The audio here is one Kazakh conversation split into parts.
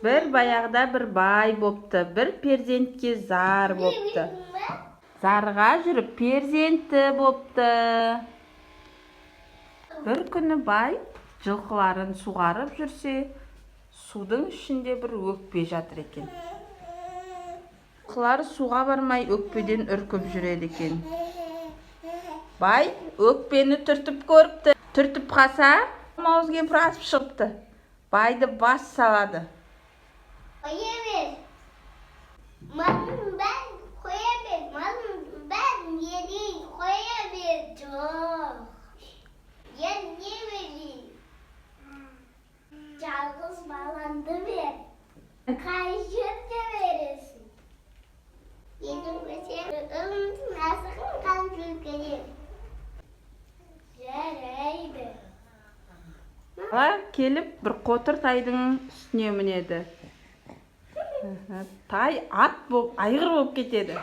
Bir баяғыда bir бай бопты, bir перзентке зар бопты. Зарға жүріп перзенті бопты. Bir күні бай жылқыларын суғарып жүрсе, судың ішінде bir өкпе жатыр екен. Жылқылар суға бармай өкпеден үркіп жүреді екен. Бай өкпені түртіп көріпті. Түртіп қалса, мауыз кемпір асып шығыпты. Байды бас салады. Koya ver. Malım ben koya ver. Malım ben yedi koya ver. Çok. Ya niye vereyim? Çalgız bağlandı ver. Karışıp da verirsin. Yedim mesela nasıl kan çökerim. Жарайды. Бала келіп, бір қотыр тайдың үстіне мінеді. Тай ат боп, айғыр боп кетеді.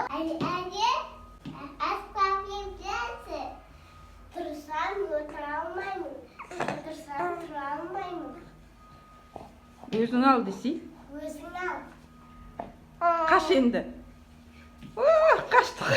Anne, asfaltayım dersin. Tursam oturalmayım. Otursam oturalmayım. Өзің ал десей, Өзің al. қаш енді. Қаштық.